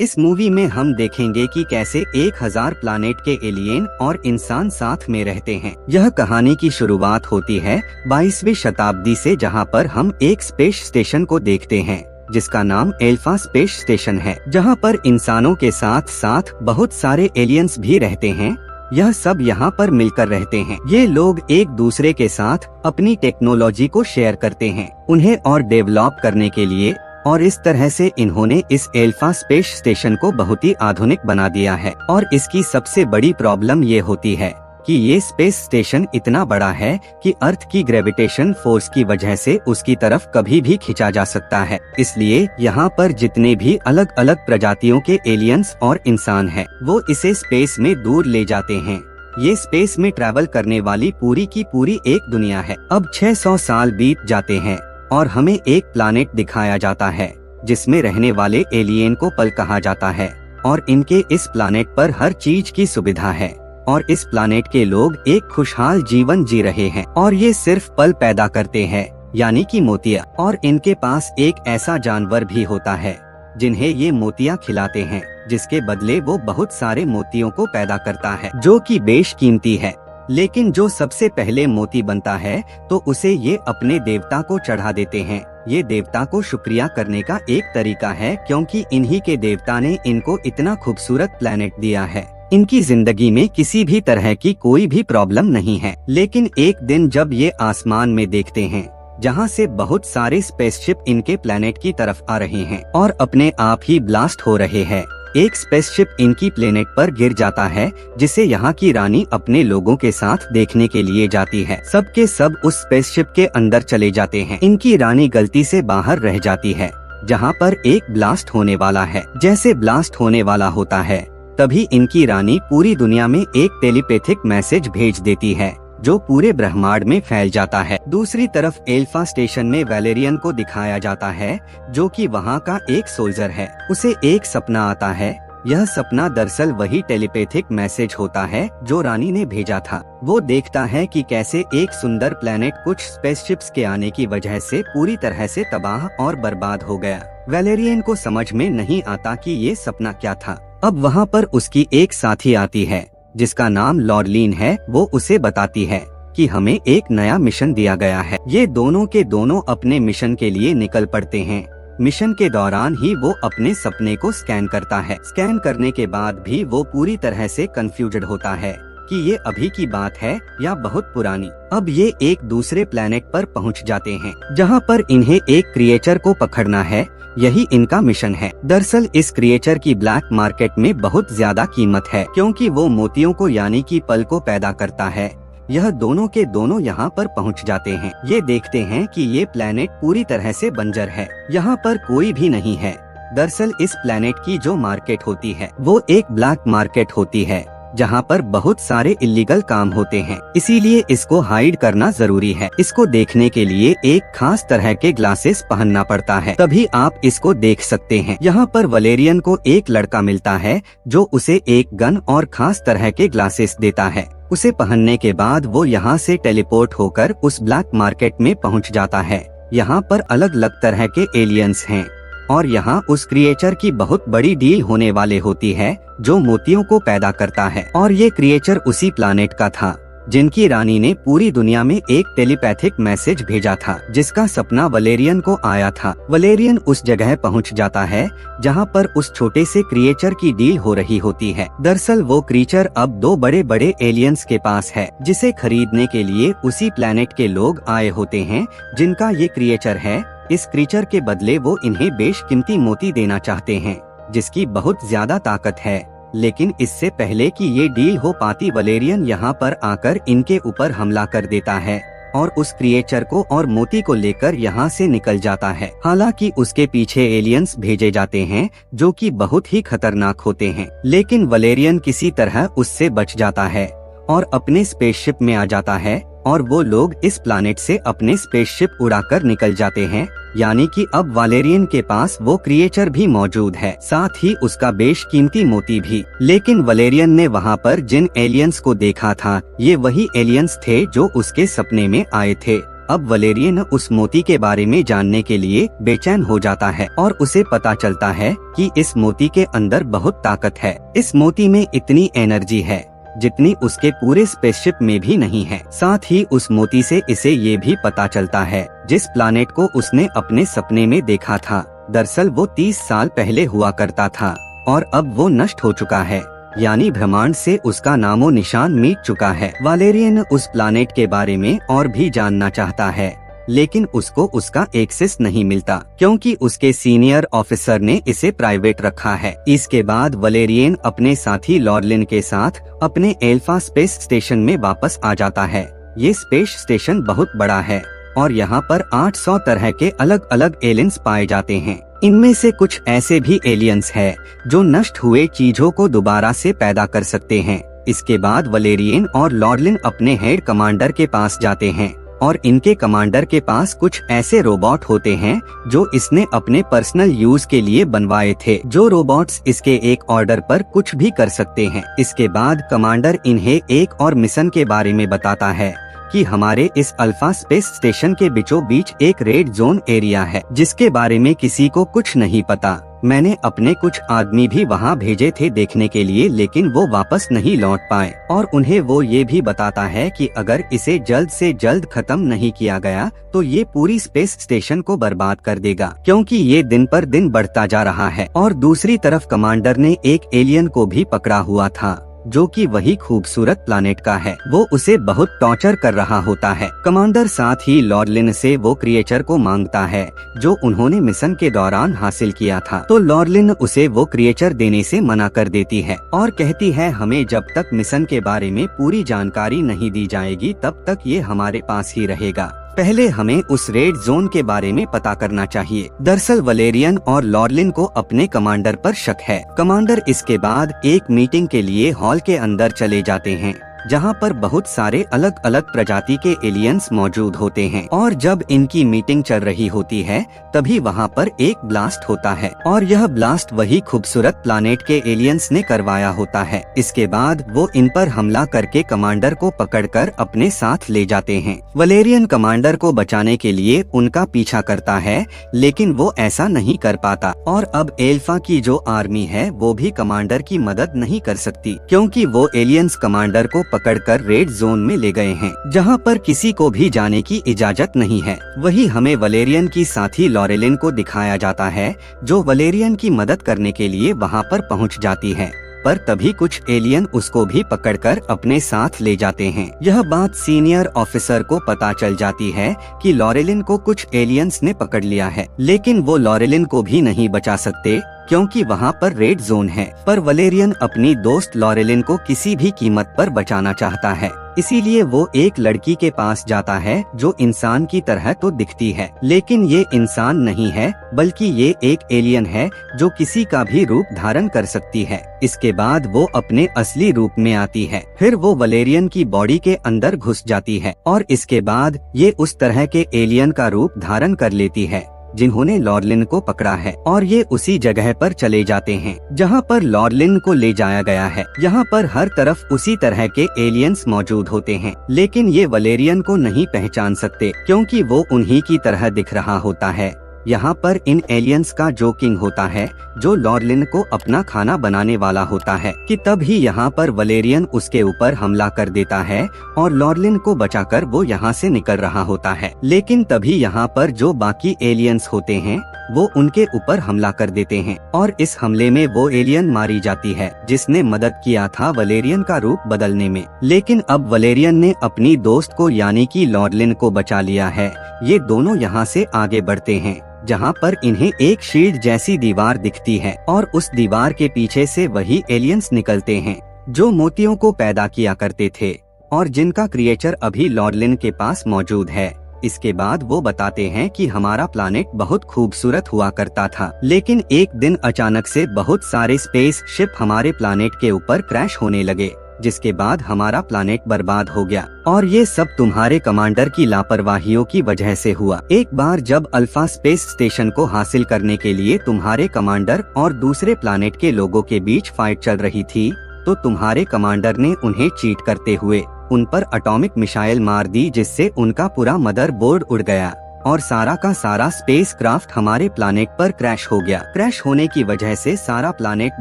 इस मूवी में हम देखेंगे कि कैसे 1000 प्लानेट के एलियन और इंसान साथ में रहते हैं। यह कहानी की शुरुआत होती है 22वीं शताब्दी से, जहां पर हम एक स्पेस स्टेशन को देखते हैं जिसका नाम एल्फा स्पेस स्टेशन है, जहां पर इंसानों के साथ साथ बहुत सारे एलियंस भी रहते हैं। यह सब यहाँ पर मिलकर रहते हैं। ये लोग एक दूसरे के साथ अपनी टेक्नोलॉजी को शेयर करते हैं, उन्हें और डेवलप करने के लिए, और इस तरह से इन्होंने इस एल्फा स्पेस स्टेशन को बहुत ही आधुनिक बना दिया है। और इसकी सबसे बड़ी प्रॉब्लम ये होती है कि ये स्पेस स्टेशन इतना बड़ा है कि अर्थ की ग्रेविटेशन फोर्स की वजह से उसकी तरफ कभी भी खींचा जा सकता है। इसलिए यहाँ पर जितने भी अलग अलग प्रजातियों के एलियंस और इंसान हैं, वो इसे स्पेस में दूर ले जाते हैं। ये स्पेस में ट्रैवल करने वाली पूरी की पूरी एक दुनिया है। अब 600 साल बीत जाते हैं और हमें एक प्लानेट दिखाया जाता है जिसमें रहने वाले एलियन को पल कहा जाता है, और इनके इस प्लानेट पर हर चीज की सुविधा है और इस प्लानेट के लोग एक खुशहाल जीवन जी रहे हैं। और ये सिर्फ पल पैदा करते हैं, यानी कि मोतिया। और इनके पास एक ऐसा जानवर भी होता है जिन्हें ये मोतिया खिलाते हैं, जिसके बदले वो बहुत सारे मोतियों को पैदा करता है जो कि बेशकीमती है। लेकिन जो सबसे पहले मोती बनता है तो उसे ये अपने देवता को चढ़ा देते हैं। ये देवता को शुक्रिया करने का एक तरीका है, क्योंकि इन्हीं के देवता ने इनको इतना खूबसूरत प्लेनेट दिया है। इनकी जिंदगी में किसी भी तरह की कोई भी प्रॉब्लम नहीं है। लेकिन एक दिन जब ये आसमान में देखते हैं जहाँ से बहुत सारे स्पेसशिप इनके प्लेनेट की तरफ आ रहे हैं और अपने आप ही ब्लास्ट हो रहे हैं, एक स्पेसशिप इनकी प्लेनेट पर गिर जाता है, जिसे यहाँ की रानी अपने लोगों के साथ देखने के लिए जाती है। सब के सब उस स्पेसशिप के अंदर चले जाते हैं। इनकी रानी गलती से बाहर रह जाती है जहाँ पर एक ब्लास्ट होने वाला है। जैसे ब्लास्ट होने वाला होता है तभी इनकी रानी पूरी दुनिया में एक टेलीपैथिक मैसेज भेज देती है जो पूरे ब्रह्मांड में फैल जाता है। दूसरी तरफ एल्फा स्टेशन में वैलेरियन को दिखाया जाता है जो कि वहाँ का एक सोल्जर है। उसे एक सपना आता है। यह सपना दरअसल वही टेलीपैथिक मैसेज होता है जो रानी ने भेजा था। वो देखता है कि कैसे एक सुंदर प्लेनेट कुछ स्पेसशिप्स के आने की वजह से पूरी तरह से तबाह और बर्बाद हो गया। वैलेरियन को समझ में नहीं आता कि ये सपना क्या था। अब वहाँ पर उसकी एक साथी आती है जिसका नाम लॉरलीन है। वो उसे बताती है कि हमें एक नया मिशन दिया गया है। ये दोनों के दोनों अपने मिशन के लिए निकल पड़ते हैं। मिशन के दौरान ही वो अपने सपने को स्कैन करता है। स्कैन करने के बाद भी वो पूरी तरह से कंफ्यूज्ड होता है कि ये अभी की बात है या बहुत पुरानी। अब ये एक दूसरे प्लेनेट पर पहुंच जाते हैं जहां पर इन्हें एक क्रिएचर को पकड़ना है। यही इनका मिशन है। दरअसल इस क्रिएचर की ब्लैक मार्केट में बहुत ज्यादा कीमत है, क्योंकि वो मोतियों को यानी कि पल को पैदा करता है। यह दोनों के दोनों यहाँ पर पहुँच जाते हैं। ये देखते हैं कि ये प्लेनेट पूरी तरह से बंजर है, यहाँ पर कोई भी नहीं है। दरअसल इस प्लेनेट की जो मार्केट होती है वो एक ब्लैक मार्केट होती है जहाँ पर बहुत सारे इलीगल काम होते हैं। इसीलिए इसको हाइड करना जरूरी है। इसको देखने के लिए एक खास तरह के ग्लासेस पहनना पड़ता है, तभी आप इसको देख सकते हैं। यहाँ पर वैलेरियन को एक लड़का मिलता है जो उसे एक गन और खास तरह के ग्लासेस देता है। उसे पहनने के बाद वो यहाँ से टेलीपोर्ट होकर उस ब्लैक मार्केट में पहुँच जाता है। यहाँ पर अलग अलग तरह के एलियंस हैं और यहाँ उस क्रिएचर की बहुत बड़ी डील होने वाले होती है जो मोतियों को पैदा करता है। और ये क्रिएचर उसी प्लानेट का था जिनकी रानी ने पूरी दुनिया में एक टेलीपैथिक मैसेज भेजा था, जिसका सपना वैलेरियन को आया था। वैलेरियन उस जगह पहुंच जाता है जहां पर उस छोटे से क्रिएचर की डील हो रही होती है। दरअसल वो क्रिएचर अब 2 बड़े बड़े एलियंस के पास है, जिसे खरीदने के लिए उसी प्लेनेट के लोग आए होते हैं जिनका ये क्रिएचर है। इस क्रिएचर के बदले वो इन्हें बेशकीमती मोती देना चाहते हैं जिसकी बहुत ज्यादा ताकत है। लेकिन इससे पहले कि ये डील हो पाती, वैलेरियन यहाँ पर आकर इनके ऊपर हमला कर देता है और उस क्रिएचर को और मोती को लेकर यहाँ से निकल जाता है। हालांकि उसके पीछे एलियंस भेजे जाते हैं जो कि बहुत ही खतरनाक होते हैं, लेकिन वैलेरियन किसी तरह उससे बच जाता है और अपने स्पेसशिप में आ जाता है और वो लोग इस प्लानेट से अपने स्पेसशिप उड़ाकर निकल जाते हैं। यानी कि अब वैलेरियन के पास वो क्रिएचर भी मौजूद है, साथ ही उसका बेशकीमती मोती भी। लेकिन वैलेरियन ने वहाँ पर जिन एलियंस को देखा था, ये वही एलियंस थे जो उसके सपने में आए थे। अब वलेरियन उस मोती के बारे में जानने के लिए बेचैन हो जाता है और उसे पता चलता है कि इस मोती के अंदर बहुत ताकत है। इस मोती में इतनी एनर्जी है जितनी उसके पूरे स्पेसशिप में भी नहीं है। साथ ही उस मोती से इसे ये भी पता चलता है जिस प्लानेट को उसने अपने सपने में देखा था, दरअसल वो 30 साल पहले हुआ करता था और अब वो नष्ट हो चुका है, यानी ब्रह्मांड से उसका नामो निशान मिट चुका है। वलेरियन उस प्लानेट के बारे में और भी जानना चाहता है, लेकिन उसको उसका एक्सेस नहीं मिलता क्योंकि उसके सीनियर ऑफिसर ने इसे प्राइवेट रखा है। इसके बाद वलेरियन अपने साथी लॉरलिन के साथ अपने एल्फा स्पेस स्टेशन में वापस आ जाता है। ये स्पेस स्टेशन बहुत बड़ा है और यहाँ पर 800 तरह के अलग अलग एलियंस पाए जाते हैं। इनमें से कुछ ऐसे भी एलियंस हैं जो नष्ट हुए चीजों को दोबारा से पैदा कर सकते हैं। इसके बाद वलेरियन और लॉरलिन अपने हेड कमांडर के पास जाते हैं और इनके कमांडर के पास कुछ ऐसे रोबोट होते हैं जो इसने अपने पर्सनल यूज के लिए बनवाए थे। जो रोबोट्स इसके एक ऑर्डर पर कुछ भी कर सकते हैं। इसके बाद कमांडर इन्हें एक और मिशन के बारे में बताता है कि हमारे इस अल्फा स्पेस स्टेशन के बीचों बीच एक रेड जोन एरिया है जिसके बारे में किसी को कुछ नहीं पता। मैंने अपने कुछ आदमी भी वहां भेजे थे देखने के लिए, लेकिन वो वापस नहीं लौट पाए और उन्हें वो ये भी बताता है कि अगर इसे जल्द से जल्द खत्म नहीं किया गया तो ये पूरी स्पेस स्टेशन को बर्बाद कर देगा क्योंकि ये दिन पर दिन बढ़ता जा रहा है। और दूसरी तरफ कमांडर ने एक एलियन को भी पकड़ा हुआ था जो कि वही खूबसूरत प्लानेट का है। वो उसे बहुत टॉर्चर कर रहा होता है। कमांडर साथ ही लॉरलिन से वो क्रिएचर को मांगता है जो उन्होंने मिशन के दौरान हासिल किया था, तो लॉरलिन उसे वो क्रिएचर देने से मना कर देती है और कहती है हमें जब तक मिशन के बारे में पूरी जानकारी नहीं दी जाएगी तब तक ये हमारे पास ही रहेगा। पहले हमें उस रेड जोन के बारे में पता करना चाहिए। दरअसल वलेरियन और लॉरलिन को अपने कमांडर पर शक है। कमांडर इसके बाद एक मीटिंग के लिए हॉल के अंदर चले जाते हैं जहां पर बहुत सारे अलग अलग प्रजाति के एलियंस मौजूद होते हैं और जब इनकी मीटिंग चल रही होती है तभी वहां पर एक ब्लास्ट होता है और यह ब्लास्ट वही खूबसूरत प्लानेट के एलियंस ने करवाया होता है। इसके बाद वो इन पर हमला करके कमांडर को पकड़कर अपने साथ ले जाते हैं। वलेरियन कमांडर को बचाने के लिए उनका पीछा करता है लेकिन वो ऐसा नहीं कर पाता और अब एल्फा की जो आर्मी है वो भी कमांडर की मदद नहीं कर सकती क्योंकि वो एलियंस कमांडर को पकड़कर रेड जोन में ले गए हैं जहां पर किसी को भी जाने की इजाजत नहीं है। वही हमें वलेरियन की साथी लॉरेलिन को दिखाया जाता है जो वलेरियन की मदद करने के लिए वहां पर पहुंच जाती है, पर तभी कुछ एलियन उसको भी पकड़कर अपने साथ ले जाते हैं। यह बात सीनियर ऑफिसर को पता चल जाती है कि लॉरेलिन को कुछ एलियंस ने पकड़ लिया है, लेकिन वो लॉरेलिन को भी नहीं बचा सकते क्योंकि वहाँ पर रेड जोन है। पर वलेरियन अपनी दोस्त लॉरेलिन को किसी भी कीमत पर बचाना चाहता है, इसीलिए वो एक लड़की के पास जाता है जो इंसान की तरह तो दिखती है लेकिन ये इंसान नहीं है बल्कि ये एक एलियन है जो किसी का भी रूप धारण कर सकती है। इसके बाद वो अपने असली रूप में आती है, फिर वो वलेरियन की बॉडी के अंदर घुस जाती है और इसके बाद ये उस तरह के एलियन का रूप धारण कर लेती है जिन्होंने लॉरलिन को पकड़ा है और ये उसी जगह पर चले जाते हैं जहां पर लॉरलिन को ले जाया गया है। यहाँ पर हर तरफ उसी तरह के एलियंस मौजूद होते हैं लेकिन ये वलेरियन को नहीं पहचान सकते क्योंकि वो उन्हीं की तरह दिख रहा होता है। यहाँ पर इन एलियंस का जो किंग होता है जो लॉरलिन को अपना खाना बनाने वाला होता है कि तब ही यहाँ पर वलेरियन उसके ऊपर हमला कर देता है और लॉरलिन को बचाकर वो यहाँ से निकल रहा होता है, लेकिन तभी यहाँ पर जो बाकी एलियंस होते हैं वो उनके ऊपर हमला कर देते हैं और इस हमले में वो एलियन मारी जाती है जिसने मदद किया था वलेरियन का रूप बदलने में। लेकिन अब वलेरियन ने अपनी दोस्त को यानी कि लॉरलिन को बचा लिया है। ये दोनों यहाँ से आगे बढ़ते हैं जहाँ पर इन्हें एक शील्ड जैसी दीवार दिखती है और उस दीवार के पीछे से वही एलियंस निकलते हैं जो मोतियों को पैदा किया करते थे और जिनका क्रिएचर अभी लॉरलिन के पास मौजूद है। इसके बाद वो बताते हैं कि हमारा प्लानेट बहुत खूबसूरत हुआ करता था लेकिन एक दिन अचानक से बहुत सारे स्पेस शिप हमारे प्लानेट के ऊपर क्रैश होने लगे जिसके बाद हमारा प्लानेट बर्बाद हो गया और ये सब तुम्हारे कमांडर की लापरवाहियों की वजह से हुआ। एक बार जब अल्फा स्पेस स्टेशन को हासिल करने के लिए तुम्हारे कमांडर और दूसरे प्लानेट के लोगों के बीच फाइट चल रही थी तो तुम्हारे कमांडर ने उन्हें चीट करते हुए उन पर एटॉमिक मिसाइल मार दी, जिससे उनका पूरा मदर बोर्ड उड़ गया और सारा का सारा स्पेस क्राफ्ट हमारे प्लानेट पर क्रैश हो गया। क्रैश होने की वजह से सारा प्लानेट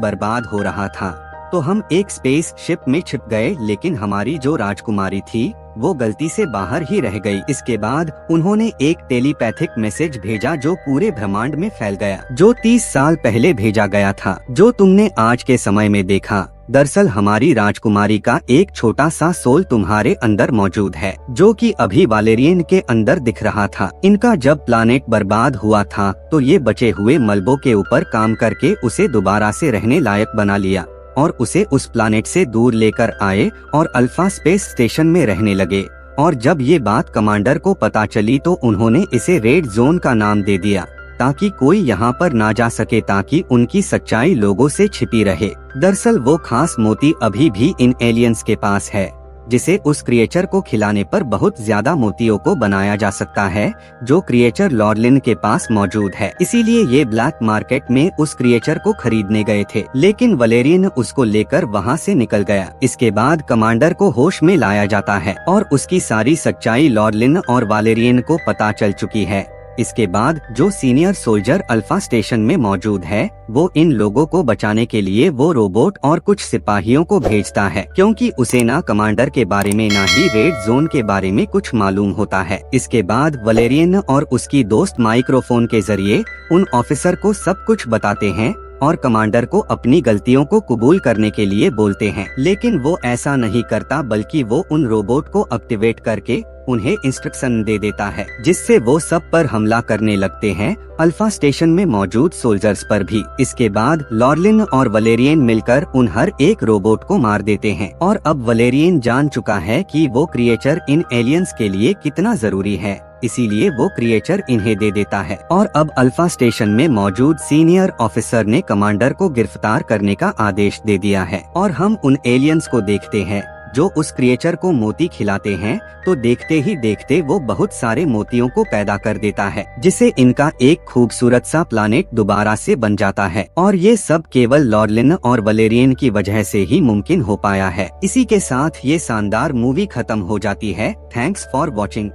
बर्बाद हो रहा था, तो हम एक स्पेस शिप में छिप गए, लेकिन हमारी जो राजकुमारी थी वो गलती से बाहर ही रह गई। इसके बाद उन्होंने एक टेलीपैथिक मैसेज भेजा जो पूरे ब्रह्मांड में फैल गया, जो 30 साल पहले भेजा गया था। जो तुमने आज के समय में देखा, दरअसल हमारी राजकुमारी का एक छोटा सा सोल तुम्हारे अंदर मौजूद है, जो कि अभी वालेरियन के अंदर दिख रहा था। इनका जब प्लानेट बर्बाद हुआ था तो ये बचे हुए मलबों के ऊपर काम करके उसे दोबारा से रहने लायक बना लिया और उसे उस प्लानेट से दूर लेकर आए और अल्फा स्पेस स्टेशन में रहने लगे। और जब ये बात कमांडर को पता चली तो उन्होंने इसे रेड जोन का नाम दे दिया, ताकि कोई यहाँ पर ना जा सके, ताकि उनकी सच्चाई लोगों से छिपी रहे। दरअसल वो खास मोती अभी भी इन एलियंस के पास है, जिसे उस क्रिएचर को खिलाने पर बहुत ज्यादा मोतियों को बनाया जा सकता है, जो क्रिएचर लॉर्लिन के पास मौजूद है। इसीलिए ये ब्लैक मार्केट में उस क्रिएचर को खरीदने गए थे, लेकिन वलेरियन उसको लेकर वहाँ से निकल गया। इसके बाद कमांडर को होश में लाया जाता है और उसकी सारी सच्चाई लॉर्लिन और वालेरियन को पता चल चुकी है। इसके बाद जो सीनियर सोल्जर अल्फा स्टेशन में मौजूद है, वो इन लोगों को बचाने के लिए वो रोबोट और कुछ सिपाहियों को भेजता है, क्योंकि उसे ना कमांडर के बारे में ना ही रेड जोन के बारे में कुछ मालूम होता है। इसके बाद वलेरियन और उसकी दोस्त माइक्रोफोन के जरिए उन ऑफिसर को सब कुछ बताते हैं और कमांडर को अपनी गलतियों को कबूल करने के लिए बोलते हैं, लेकिन वो ऐसा नहीं करता, बल्कि वो उन रोबोट को एक्टिवेट करके उन्हें इंस्ट्रक्शन दे देता है, जिससे वो सब पर हमला करने लगते हैं, अल्फा स्टेशन में मौजूद सोल्जर्स पर भी। इसके बाद लॉर्लिन और वलेरियन मिलकर उन हर एक रोबोट को मार देते हैं और अब वलेरियन जान चुका है कि वो क्रिएचर इन एलियंस के लिए कितना जरूरी है, इसीलिए वो क्रिएचर इन्हें दे देता है। और अब अल्फा स्टेशन में मौजूद सीनियर ऑफिसर ने कमांडर को गिरफ्तार करने का आदेश दे दिया है और हम उन एलियंस को देखते हैं जो उस क्रिएचर को मोती खिलाते हैं, तो देखते ही देखते वो बहुत सारे मोतियों को पैदा कर देता है, जिससे इनका एक खूबसूरत सा प्लानेट दोबारा से बन जाता है। और ये सब केवल लॉर्लिन और वलेरियन की वजह से ही मुमकिन हो पाया है। इसी के साथ ये शानदार मूवी खत्म हो जाती है। Thanks for watching.